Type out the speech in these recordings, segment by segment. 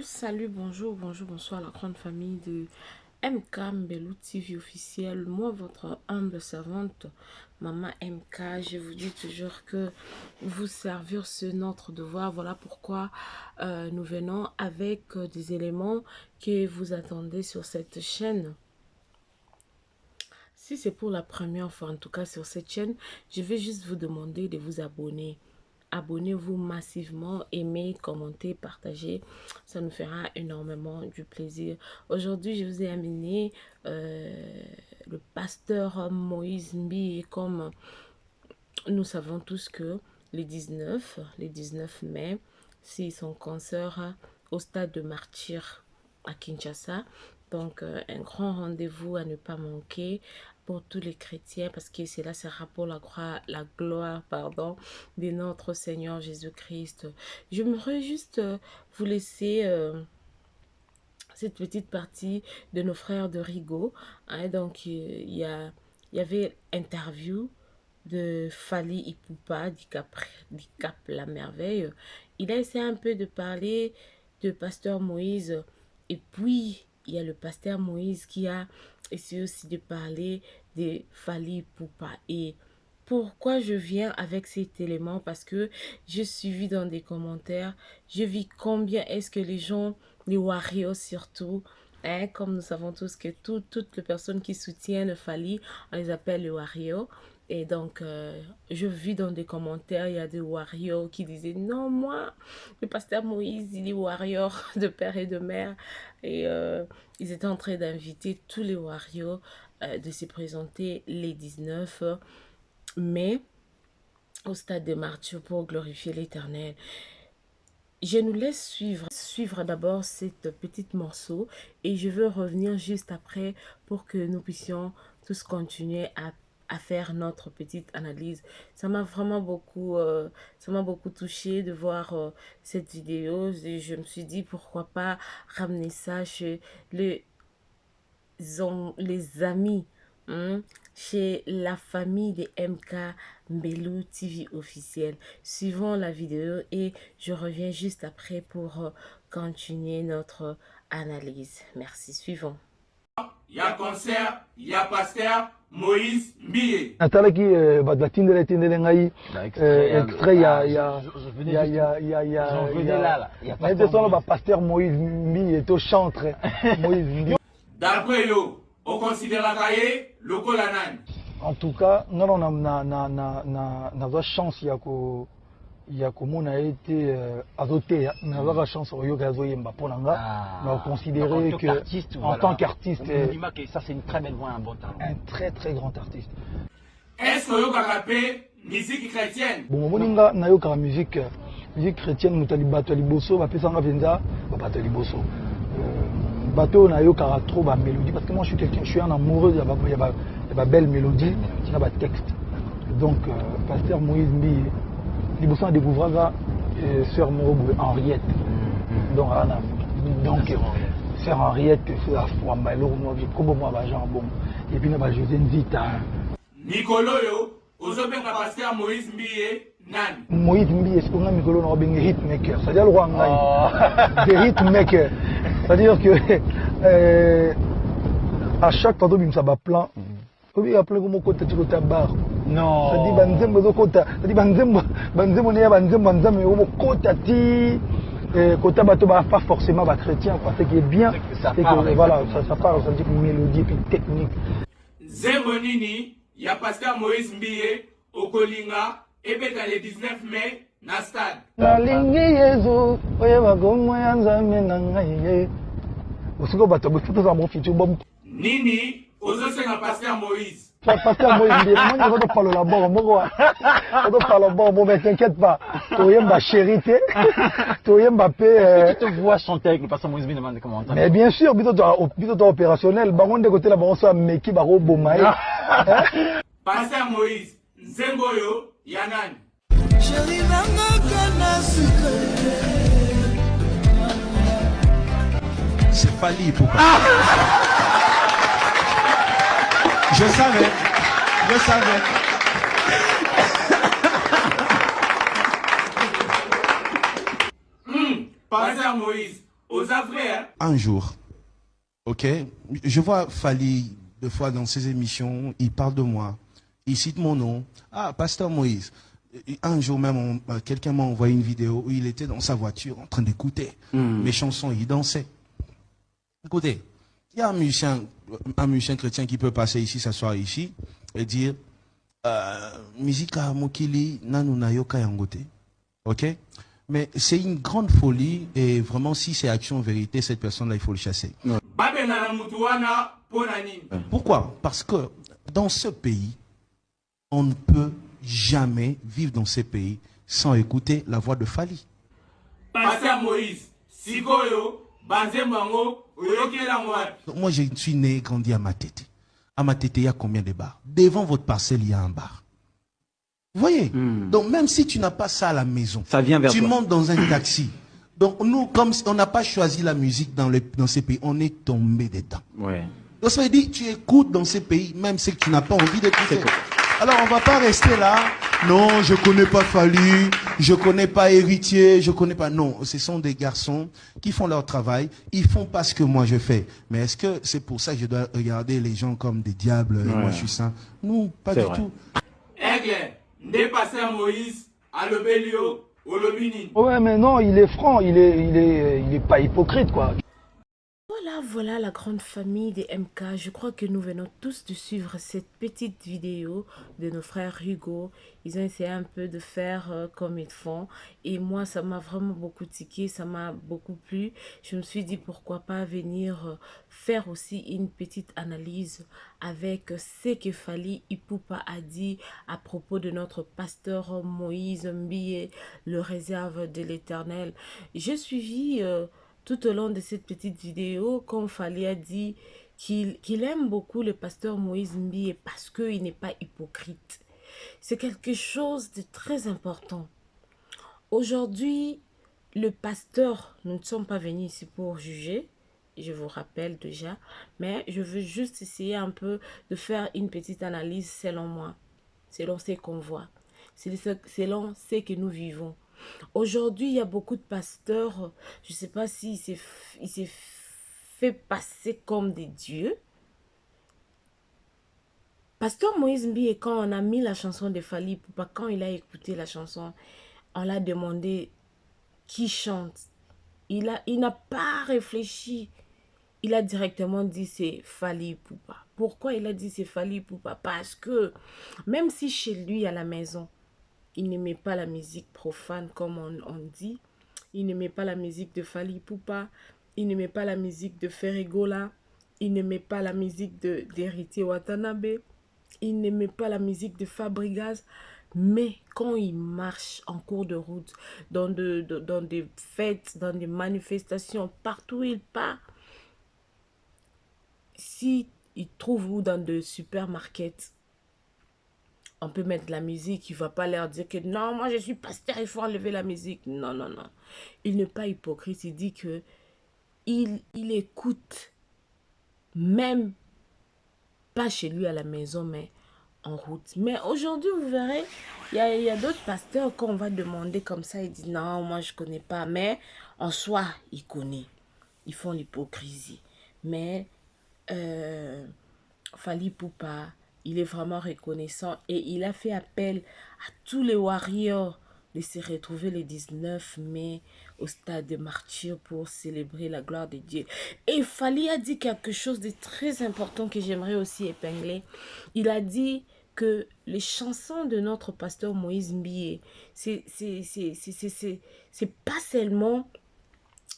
Salut, bonjour, bonsoir la grande famille de MK Mbelou TV officiel. Moi, votre humble servante, Maman MK, je vous dis toujours que vous servir, c'est notre devoir. Voilà pourquoi nous venons avec des éléments que vous attendez sur cette chaîne. Si c'est pour la première fois, en tout cas sur cette chaîne, je vais juste vous demander de vous abonner. Abonnez-vous massivement, aimez, commentez, partagez. Ça nous fera énormément du plaisir. Aujourd'hui, je vous ai amené le pasteur Moïse Mbi. Et comme nous savons tous que les 19 mai, c'est son concert au stade de Martyr à Kinshasa. Donc, un grand rendez-vous à ne pas manquer pour tous les chrétiens parce que cela sera pour la gloire de notre Seigneur Jésus-Christ. J'aimerais juste vous laisser cette petite partie de nos frères de Rigo. Hein, donc, il y avait interview de Fally Ipupa d'Icap la merveille. Il a essayé un peu de parler de pasteur Moïse et puis il y a le pasteur Moïse qui a essayé aussi de parler de Fally Ipupa. Et pourquoi je viens avec cet élément? Parce que j'ai suivi dans des commentaires, je vis combien est-ce que les gens, les warriors surtout, hein, comme nous savons tous que toutes les personnes qui soutiennent Fally, on les appelle les warriors. Et donc, je vis dans des commentaires, il y a des warriors qui disaient « Non, moi, le pasteur Moïse, il est warrior de père et de mère. » Et ils étaient en train d'inviter tous les warriors de se présenter les 19 mai au stade de Martyr pour glorifier l'Éternel. Je nous laisse suivre d'abord cette petite morceau et je veux revenir juste après pour que nous puissions tous continuer à faire notre petite analyse. Ça m'a vraiment beaucoup touché de voir cette vidéo et je me suis dit pourquoi pas ramener ça chez les amis, hein, chez la famille de MK Mbelou TV officiel. Suivons la vidéo et je reviens juste après pour continuer notre analyse. Merci, suivons. Il y a concert, il y a pasteur Moïse Mbi. Natalaki batindele ngai extrait pasteur Moïse Mbi et au chantre Moïse Mbi. D'après yo, on considère la cahier le colanan. En tout cas, nous avons chance on a été adoté, mais on a la chance de considérer que en tant qu'artiste, ça c'est une très belle voix, un bon talent. Un très très grand artiste. Est-ce que vous avez musique chrétienne? Bon, moninga na yo ka musique chrétienne mutali bato liboso ba pesanga venza ba bato liboso. Bateau na yo ka trop ba mélodie parce que moi je suis un amoureux de la belle mélodie, il y a ba texte. Donc pasteur Moïse Mbi liboso a découvert sœur Morobo Henriette. Donc sœur Henriette c'est la foi malo moi comme moi ba Jean bon et puis na ba José Nzita. Nicolo yo ozobenga pasteur Moïse Mbi nani? Moïse Mbi est-ce qu'on a Nicolo na benga hitmaker, c'est-à-dire le roi ngai. Des hitmaker. C'est-à-dire que à chaque fois que ça va plan, il y a plein de côté de bar. Non. Ça dit banzembo de côté, ça dit banzembo ne y a banzembo au côté ti côté bateau pas forcément ba chrétien quoi. Ce qui est bien, c'est que voilà, ça parle, ça dit une mélodie puis technique. Zemonini, il y a pasteur Moïse Mbi au Kolinga et dans le 19 mai na stade. La ligne Yesu, oye bagomo ya nzambe na ngai. Osiko bato bofuto za mofitu bom. Nini, ozosenga pasteur Moïse. Pasteur Moïse Mbi, moi je dois parler là-bas, moi. Je dois parler là-bas, mais t'inquiète pas. Toyemba chérité, toyemba paix. Tu te vois chanter avec le pasteur Moïse Mbi demande comment entendre. Mais bien sûr, bito opérationnel, bangon de côté là-bas on soit meki baro bomaï. Pasteur Moïse, Nzemboyo, Yanani. C'est Fally pourquoi? Je savais. Pasteur Moïse, aux frères. Un jour, ok, je vois Fali, deux fois dans ses émissions, il parle de moi, il cite mon nom. Ah, Pasteur Moïse. Un jour même, quelqu'un m'a envoyé une vidéo où il était dans sa voiture en train d'écouter mes chansons, il dansait. Écoutez, il y a un musicien chrétien qui peut passer ici, s'asseoir ici, et dire musique à Mokili, nanu na yoka yangote. Ok? Mais c'est une grande folie, et vraiment, si c'est action vérité, cette personne-là, il faut le chasser. Pourquoi? Parce que dans ce pays, on ne peut jamais vivre dans ces pays sans écouter la voix de Fali. Pasteur Moïse, Sikoyo, Banzemango, Moi, je suis né et grandi à Matete. À Matete, il y a combien de bars? Devant votre parcelle, il y a un bar. Vous voyez? Donc, même si tu n'as pas ça à la maison, ça vient vers tu toi. montes dans un taxi. Donc, nous, comme on n'a pas choisi la musique dans ces pays, on est tombé dedans. Ouais. Donc, ça veut dire que tu écoutes dans ces pays, même si tu n'as pas envie d'écouter. Alors, on ne va pas rester là. Non, je ne connais pas Fali, je ne connais pas Héritier, je ne connais pas. Non, ce sont des garçons qui font leur travail. Ils font pas ce que moi je fais. Mais est-ce que c'est pour ça que je dois regarder les gens comme des diables et moi je suis saint? Non, pas du tout. Aigle, ne Pasteur Moïse, à l'Obélio, au Lobini. Ouais, mais non, il est franc, il est pas hypocrite, quoi. Voilà la grande famille des MK. Je crois que nous venons tous de suivre cette petite vidéo de nos frères Hugo. Ils ont essayé un peu de faire comme ils font. Et moi, ça m'a vraiment beaucoup tiqué, ça m'a beaucoup plu. Je me suis dit pourquoi pas venir faire aussi une petite analyse avec ce que Fally Ipupa a dit à propos de notre pasteur Moïse Mbie, le réserve de l'Éternel. J'ai suivi... tout au long de cette petite vidéo, comme Fally a dit qu'il aime beaucoup le pasteur Moïse Mbie parce qu'il n'est pas hypocrite. C'est quelque chose de très important. Aujourd'hui, le pasteur, nous ne sommes pas venus ici pour juger, je vous rappelle déjà, mais je veux juste essayer un peu de faire une petite analyse selon moi, selon ce qu'on voit, selon ce que nous vivons. Aujourd'hui, il y a beaucoup de pasteurs, je ne sais pas s'il s'est fait passer comme des dieux. Pasteur Moïse Mbie, quand on a mis la chanson de Fally Ipupa, quand il a écouté la chanson, on l'a demandé qui chante. Il n'a pas réfléchi. Il a directement dit c'est Fally Ipupa. Pourquoi il a dit c'est Fally Ipupa? Parce que même si chez lui à la maison, il n'aimait pas la musique profane comme on dit. Il n'aimait pas la musique de Fally Ipupa. Il n'aimait pas la musique de Ferregola. Il n'aimait pas la musique d'Héritier Watanabe. Il n'aimait pas la musique de Fabregas. Mais quand il marche en cours de route, dans des fêtes, dans des manifestations, partout où il part, si il trouve ou dans des supermarkets, on peut mettre la musique, il ne va pas leur dire que non, moi je suis pasteur, il faut enlever la musique. Non, non, non. Il n'est pas hypocrite, il dit que il écoute, même pas chez lui à la maison, mais en route. Mais aujourd'hui, vous verrez, il y a d'autres pasteurs qu'on va demander comme ça, ils disent non, moi je ne connais pas, mais en soi, ils connaissent. Ils font l'hypocrisie. Mais Fally Ipupa, il est vraiment reconnaissant et il a fait appel à tous les warriors de se retrouver le 19 mai au stade de Martyrs pour célébrer la gloire de Dieu. Et Fally a dit quelque chose de très important que j'aimerais aussi épingler. Il a dit que les chansons de notre pasteur Moïse Mbie, c'est pas seulement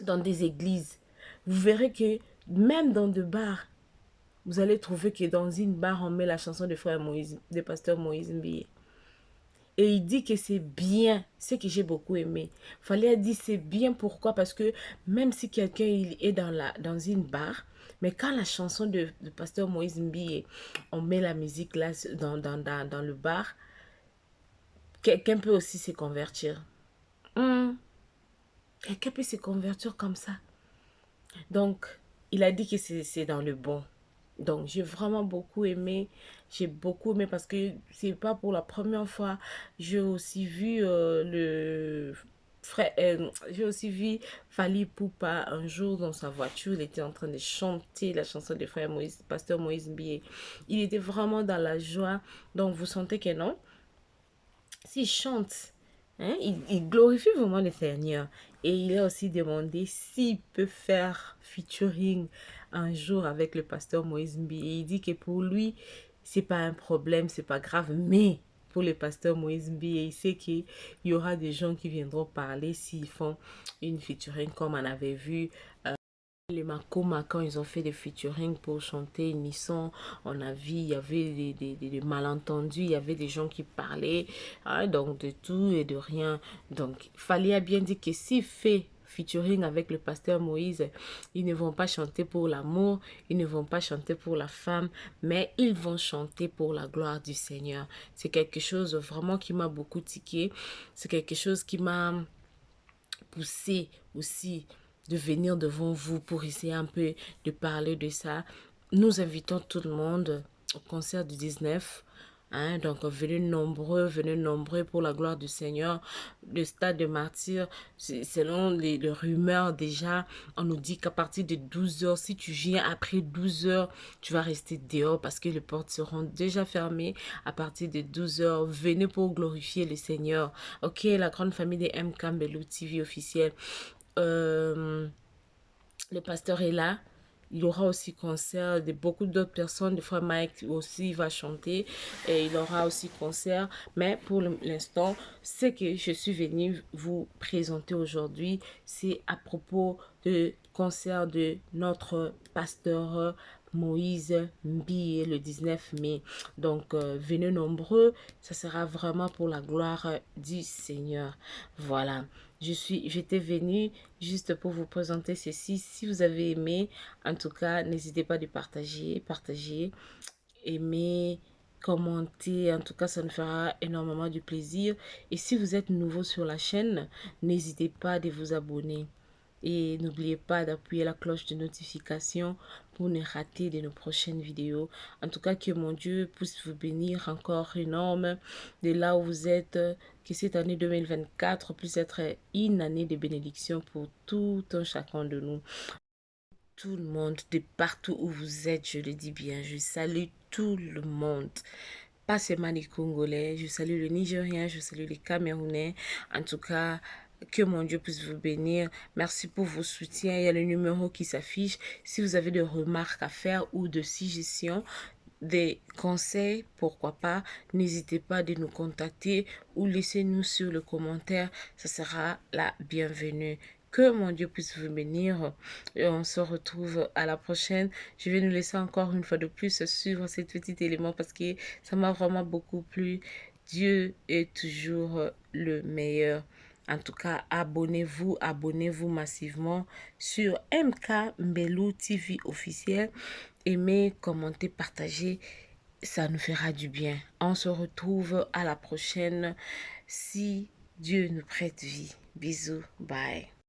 dans des églises. Vous verrez que même dans des bars, vous allez trouver que dans une bar, on met la chanson de frère Moïse, de pasteur Moïse Mbie. Et il dit que c'est bien, ce que j'ai beaucoup aimé. Fally a dit c'est bien, pourquoi? Parce que même si quelqu'un est dans une bar, mais quand la chanson de pasteur Moïse Mbie, on met la musique là dans le bar, quelqu'un peut aussi se convertir. Quelqu'un peut se convertir comme ça. Donc, il a dit que c'est dans le bon. Donc, j'ai vraiment beaucoup aimé. J'ai beaucoup aimé parce que c'est pas pour la première fois. J'ai aussi vu j'ai aussi vu Fally Ipupa un jour dans sa voiture. Il était en train de chanter la chanson de frère Moïse, pasteur Moïse Mbié. Il était vraiment dans la joie. Donc vous sentez que non, s'il chante, hein, il glorifie vraiment le Seigneur. Et il a aussi demandé s'il peut faire featuring un jour avec le pasteur Moïse Mbié. Il dit que pour lui, c'est pas un problème, c'est pas grave, mais pour le pasteur Moïse Mbié, il sait qu'il y aura des gens qui viendront parler s'ils font une featuring comme on avait vu les Makoma, quand ils ont fait des featuring pour chanter Unisson, on a vu, il y avait des malentendus, il y avait des gens qui parlaient, hein, donc de tout et de rien. Donc, Fally a bien dit que s'il fait featuring avec le pasteur Moïse, ils ne vont pas chanter pour l'amour, ils ne vont pas chanter pour la femme, mais ils vont chanter pour la gloire du Seigneur. C'est quelque chose vraiment qui m'a beaucoup tiqué, c'est quelque chose qui m'a poussé aussi de venir devant vous pour essayer un peu de parler de ça. Nous invitons tout le monde au concert du 19. Hein, donc venez nombreux pour la gloire du Seigneur. Le stade de Martyrs, selon les rumeurs déjà, on nous dit qu'à partir de 12h, si tu viens après 12h, tu vas rester dehors parce que les portes seront déjà fermées à partir de 12h. Venez pour glorifier le Seigneur. Ok, la grande famille des MK Mbelou TV officielle. Le pasteur est là. Il y aura aussi concert de beaucoup d'autres personnes. Des fois, Mike aussi va chanter. Et il aura aussi concert. Mais pour l'instant, ce que je suis venue vous présenter aujourd'hui, c'est à propos du concert de notre pasteur Moïse Mbié le 19 mai. Donc, venez nombreux. Ça sera vraiment pour la gloire du Seigneur. Voilà. J'étais venue juste pour vous présenter ceci. Si vous avez aimé, en tout cas, n'hésitez pas de partager, aimer, commenter. En tout cas, ça nous fera énormément du plaisir. Et si vous êtes nouveau sur la chaîne, n'hésitez pas de vous abonner. Et n'oubliez pas d'appuyer la cloche de notification pour ne rater de nos prochaines vidéos. En tout cas, que mon Dieu puisse vous bénir encore énorme de là où vous êtes. Que cette année 2024 puisse être une année de bénédiction pour tout un chacun de nous. Tout le monde, de partout où vous êtes, je le dis bien, je salue tout le monde. Pas seulement les Congolais, je salue le Nigérien, je salue les Camerounais. En tout cas, que mon Dieu puisse vous bénir. Merci pour vos soutiens. Il y a le numéro qui s'affiche. Si vous avez des remarques à faire ou de suggestions, des conseils, pourquoi pas, n'hésitez pas de nous contacter ou laissez-nous sur le commentaire. Ça sera la bienvenue. Que mon Dieu puisse vous bénir. Et on se retrouve à la prochaine. Je vais nous laisser encore une fois de plus suivre cet petit élément parce que ça m'a vraiment beaucoup plu. Dieu est toujours le meilleur. En tout cas, abonnez-vous massivement sur MK Mbelou TV officiel. Aimez, commentez, partagez, ça nous fera du bien. On se retrouve à la prochaine si Dieu nous prête vie. Bisous, bye.